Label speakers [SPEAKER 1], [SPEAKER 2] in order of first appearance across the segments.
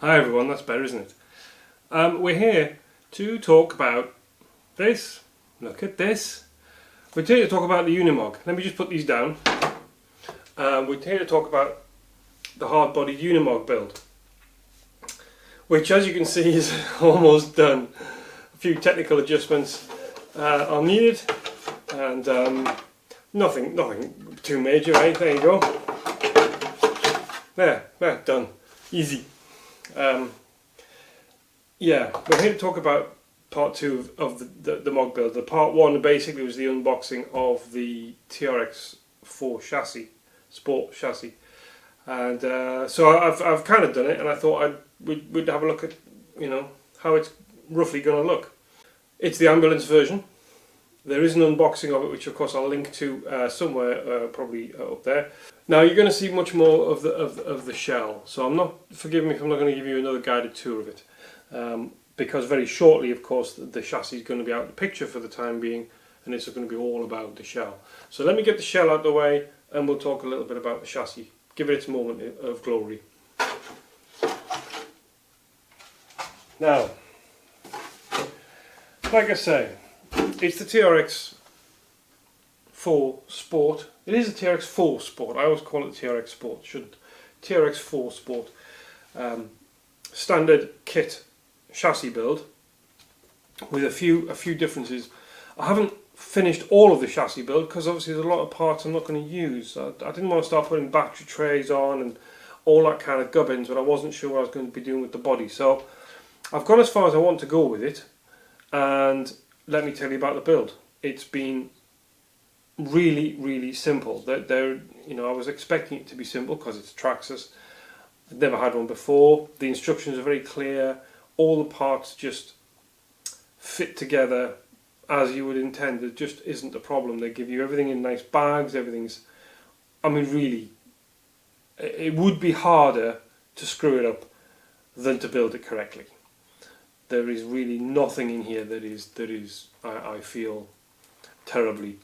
[SPEAKER 1] Hi everyone, that's better, isn't it? We're here to talk about this. Look at this. We're here to talk about the Unimog. Let me just put these down. We're here to talk about the hard-bodied Unimog build, which, as you can see, is almost done. A few technical adjustments are needed, and nothing too major, right? There you go. There, done. Easy. Yeah, we're here to talk about part 2 of the Mog build. The part 1 basically was the unboxing of the TRX4 chassis, sport chassis, and so I've kind of done it, and I thought we'd have a look at, you know, how it's roughly going to look. It's the ambulance version. There is an unboxing of it, which of course I'll link to somewhere, probably up there. Now you're going to see much more of the shell, so forgive me if I'm not going to give you another guided tour of it, because very shortly, of course, the chassis is going to be out of the picture for the time being, and it's going to be all about the shell. So let me get the shell out of the way, and we'll talk a little bit about the chassis. Give it its moment of glory. Now, like I say, it's the TRX4 Sport. It is a TRX4 Sport. I always call it the TRX Sport. Shouldn't. TRX4 Sport. Standard kit chassis build with a few differences. I haven't finished all of the chassis build because obviously there's a lot of parts I'm not going to use. I didn't want to start putting battery trays on and all that kind of gubbins, but I wasn't sure what I was going to be doing with the body. So I've gone as far as I want to go with it, and let me tell you about the build. It's been really simple. You know, I was expecting it to be simple because it's Traxxas. I've never had one before. The instructions are very clear. All the parts just fit together as you would intend. There just isn't a problem. They give you everything in nice bags. Everything's, I mean, really, it would be harder to screw it up than to build it correctly. There is really nothing in here that is I feel terribly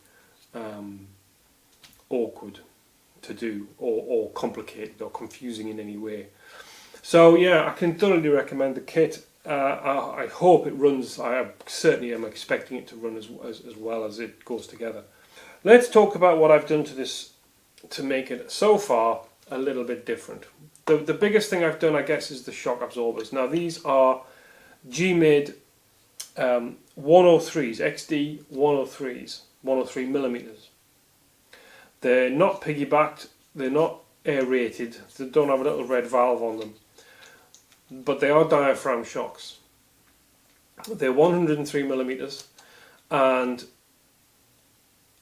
[SPEAKER 1] awkward to do, or complicated or confusing in any way. So yeah, I can thoroughly recommend the kit. I hope it runs. I certainly am expecting it to run as well as it goes together. Let's talk about what I've done to this to make it so far a little bit different. The biggest thing I've done, I guess, is the shock absorbers. Now these are Gmade 103s, XD 103s, 103 millimeters. They're not piggybacked, they're not aerated, they don't have a little red valve on them, but they are diaphragm shocks. They're 103 millimeters, and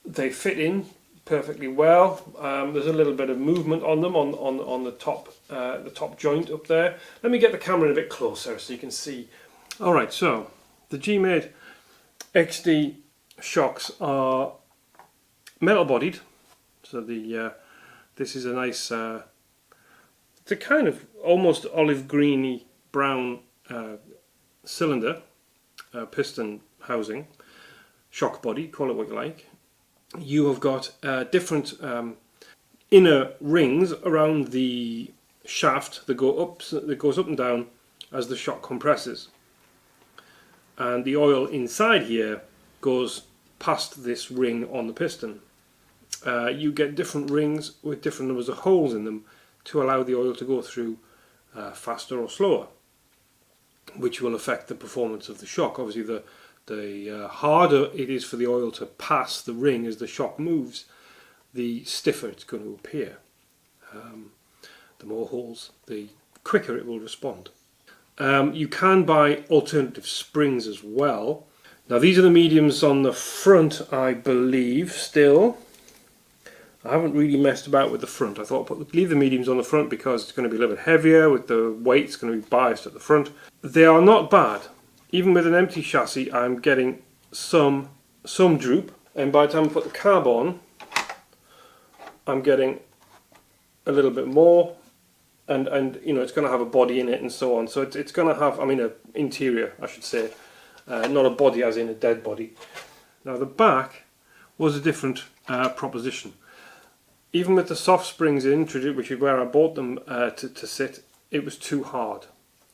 [SPEAKER 1] they fit in perfectly well. There's a little bit of movement on them on the top joint up there. Let me get the camera a bit closer so you can see. Alright, so the Gmade XD shocks are metal bodied, so this is a nice, it's a kind of almost olive greeny brown cylinder, piston housing, shock body, call it what you like. You have got different inner rings around the shaft that goes up and down as the shock compresses. And the oil inside here goes past this ring on the piston. You get different rings with different numbers of holes in them to allow the oil to go through faster or slower, which will affect the performance of the shock. Obviously the harder it is for the oil to pass the ring as the shock moves, the stiffer it's going to appear. The more holes, the quicker it will respond. You can buy alternative springs as well. Now these are the mediums on the front, I believe, still. I haven't really messed about with the front. I thought leave the mediums on the front because it's going to be a little bit heavier, with the weight's going to be biased at the front. They are not bad. Even with an empty chassis, I'm getting some droop, and by the time I put the carb on, I'm getting a little bit more. And you know, it's going to have a body in it and so on. So it's going to have, I mean, an interior, I should say, not a body as in a dead body. Now the back was a different proposition. Even with the soft springs in, which is where I bought them to sit, it was too hard.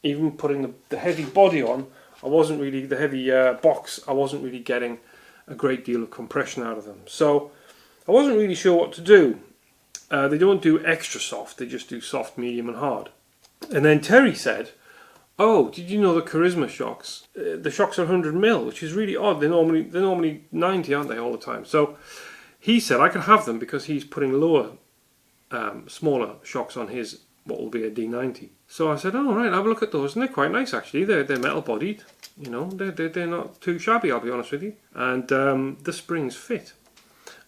[SPEAKER 1] even putting the heavy body on, I wasn't really, the heavy box, I wasn't really getting a great deal of compression out of them. So I wasn't really sure what to do. They don't do extra soft, they just do soft, medium and hard. And then Terry said, oh, did you know the Charisma shocks? The shocks are 100mm, which is really odd. They're normally 90, aren't they, all the time? So he said I could have them because he's putting lower, smaller shocks on his, what will be a D90. So I said, oh, right, have a look at those, and they're quite nice actually. They're metal bodied, you know, they're not too shabby, I'll be honest with you. And the springs fit.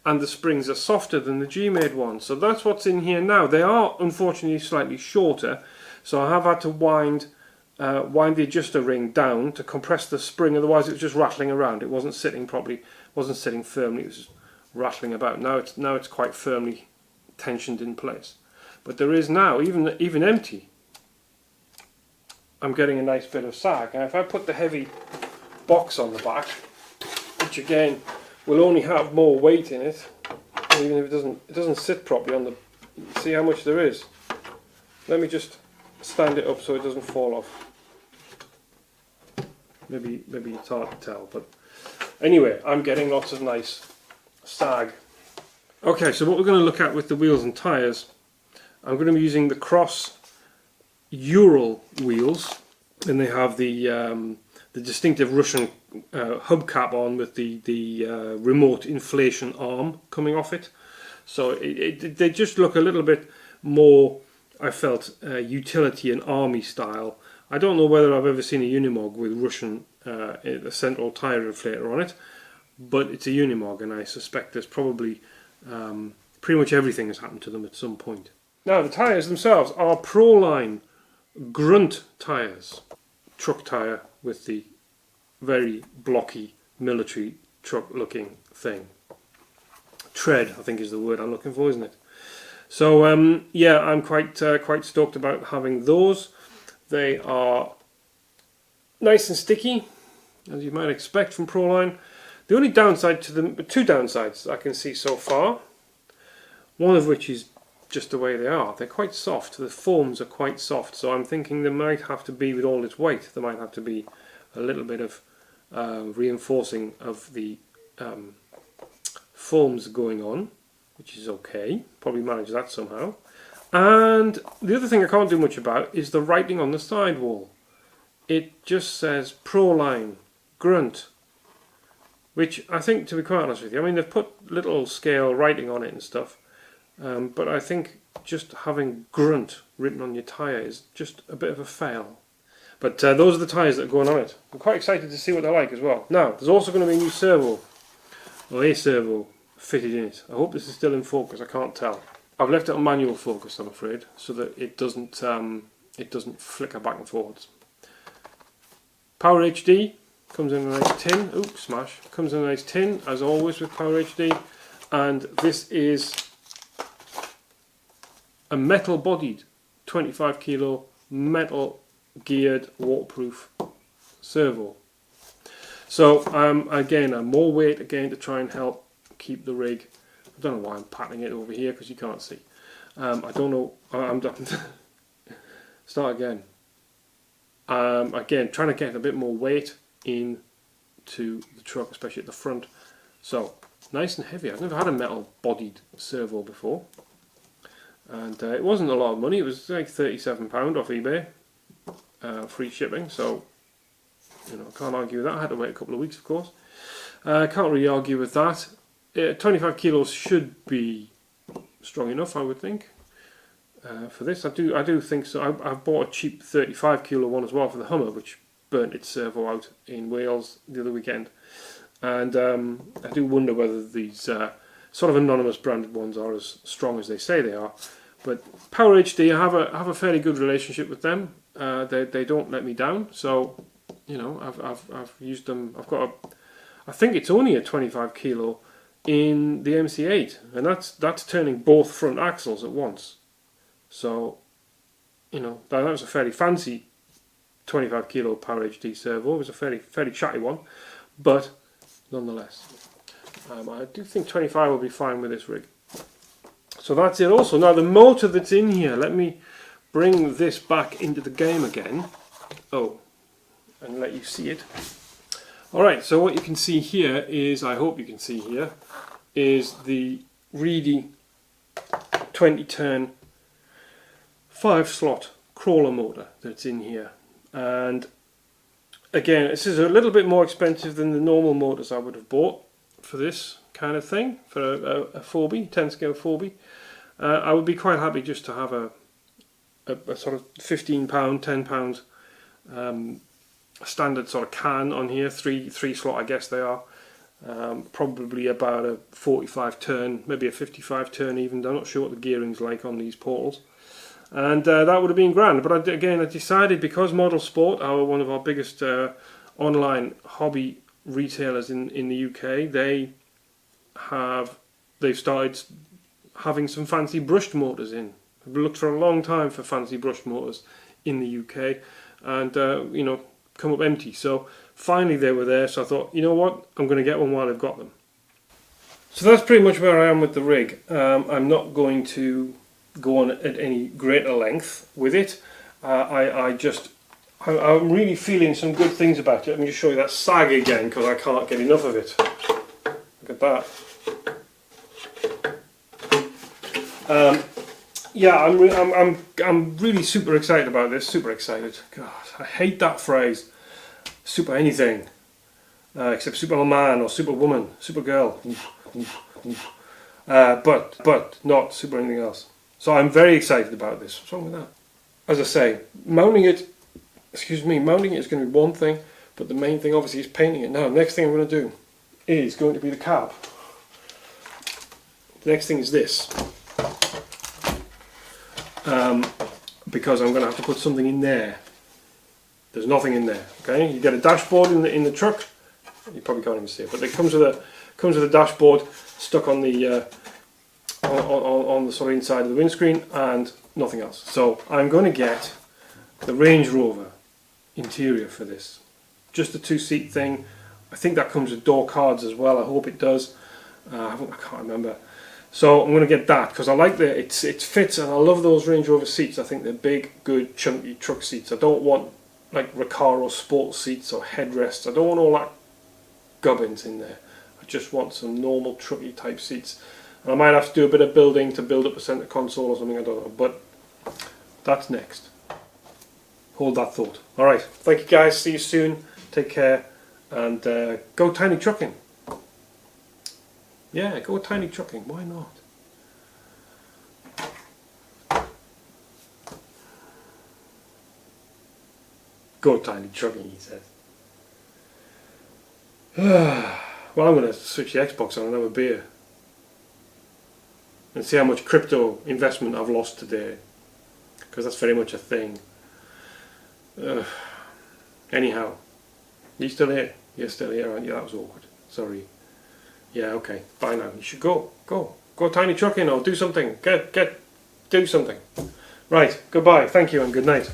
[SPEAKER 1] And the springs are softer than the Gmade ones. So that's what's in here now. They are unfortunately slightly shorter, so I have had to wind the adjuster ring down to compress the spring, otherwise it was just rattling around. It wasn't sitting properly, wasn't sitting firmly, it was just rattling about. Now it's quite firmly tensioned in place. But there is now, even empty, I'm getting a nice bit of sag. And if I put the heavy box on the back, which again will only have more weight in it, even if it doesn't sit properly on the, see how much there is. Let me just stand it up so it doesn't fall off. Maybe it's hard to tell, but anyway, I'm getting lots of nice sag. Okay, so what we're going to look at with the wheels and tyres, I'm going to be using the Cross Ural wheels, and they have the distinctive Russian hubcap on with the remote inflation arm coming off it. So they just look a little bit more, I felt, utility and army style. I don't know whether I've ever seen a Unimog with Russian a central tyre inflator on it, but it's a Unimog, and I suspect there's probably pretty much everything has happened to them at some point. Now the tyres themselves are Proline Grunt tyres, truck tyre with the very blocky military truck looking thing. Tread, I think, is the word I'm looking for, isn't it? So yeah, I'm quite stoked about having those. They are nice and sticky, as you might expect from Proline. The only downside to them, two downsides I can see so far, one of which is just the way they are. They're quite soft, the foams are quite soft, so I'm thinking there might have to be, with all its weight, there might have to be a little bit of reinforcing of the foams going on, which is okay, probably manage that somehow. And the other thing I can't do much about is the writing on the sidewall. It just says Proline Grunt, which I think, to be quite honest with you, I mean, they've put little scale writing on it and stuff, but I think just having Grunt written on your tyre is just a bit of a fail. But those are the tyres that are going on it. I'm quite excited to see what they're like as well. Now, there's also going to be a new servo, or a servo, fitted in it. I hope this is still in focus, I can't tell. I've left it on manual focus, I'm afraid, so that it doesn't flicker back and forwards. Power HD comes in a nice tin. Oops, smash. Comes in a nice tin, as always with Power HD. And this is a metal-bodied 25 kilo metal geared waterproof servo. So again, more weight again to try and help keep the rig. I don't know why I'm patting it over here because you can't see. I don't know. I'm done. Start again. Again, trying to get a bit more weight into the truck, especially at the front. So nice and heavy. I've never had a metal-bodied servo before, and it wasn't a lot of money. It was like £37 off eBay, free shipping. So you know, I can't argue with that. I had to wait a couple of weeks, of course. I can't really argue with that. 25 kilos should be strong enough, I would think, for this. I do think so. I've bought a cheap 35 kilo one as well for the Hummer, which burnt its servo out in Wales the other weekend. And I do wonder whether these sort of anonymous branded ones are as strong as they say they are. But Power HD, I have a fairly good relationship with them. They don't let me down. So you know, I've used them. I've got I think it's only a 25 kilo in the MC8, and that's turning both front axles at once. So you know, that was a fairly fancy 25 kilo Power HD servo. It was a fairly chatty one, but nonetheless, I do think 25 will be fine with this rig. So that's it. Also, now the motor that's in here, let me bring this back into the game again. oh, and let you see it. Alright, so what you can see here is, I hope you can see here, is the Reedy 2010 5-slot crawler motor that's in here. And again, this is a little bit more expensive than the normal motors I would have bought for this kind of thing, for a 4B, 10 scale 4B. I would be quite happy just to have a sort of £15, £10 standard sort of can on here, three slot I guess they are. Probably about a 45 turn, maybe a 55 turn even. I'm not sure what the gearing's like on these portals. And that would have been grand. But again, I decided, because Model Sport are one of our biggest online hobby retailers in the UK, they've started having some fancy brushed motors in. I've looked for a long time for fancy brushed motors in the UK, and you know, come up empty. So finally they were there, so I thought, you know what, I'm going to get one while I've got them. So that's pretty much where I am with the rig. I'm not going to go on at any greater length with it. I'm really feeling some good things about it. Let me just show you that sag again, because I can't get enough of it. Look at that. Yeah, I'm really super excited about this. Super excited. God, I hate that phrase. Super anything, except Superman or Superwoman, Supergirl. But not super anything else. So I'm very excited about this. What's wrong with that? As I say, mounting it is going to be one thing, but the main thing obviously is painting it. Now, next thing I'm going to do is going to be the cab. The next thing is this. Because I'm going to have to put something in there. There's nothing in there. Okay, you get a dashboard in the truck. You probably can't even see it, but it comes with a dashboard stuck on the on the sort of inside of the windscreen, and nothing else. So I'm going to get the Range Rover interior for this. Just a 2-seat thing. I think that comes with door cards as well. I hope it does. I can't remember. So I'm going to get that because I like it fits, and I love those Range Rover seats. I think they're big, good, chunky truck seats. I don't want like Recaro sports seats or headrests. I don't want all that gubbins in there. I just want some normal trucky type seats. And I might have to do a bit of building to build up a centre console or something, I don't know. But that's next. Hold that thought. Alright, thank you guys. See you soon. Take care. And go tiny trucking. Yeah, go tiny trucking. Why not? Go tiny trucking, he says. Well, I'm going to switch the Xbox on and have a beer. And see how much crypto investment I've lost today. Because that's very much a thing. Anyhow. You still here? You're still here, aren't you? That was awkward. Sorry. Yeah, okay. Bye now. You should go. Go tiny trucking or do something. Do something. Right. Goodbye. Thank you and good night.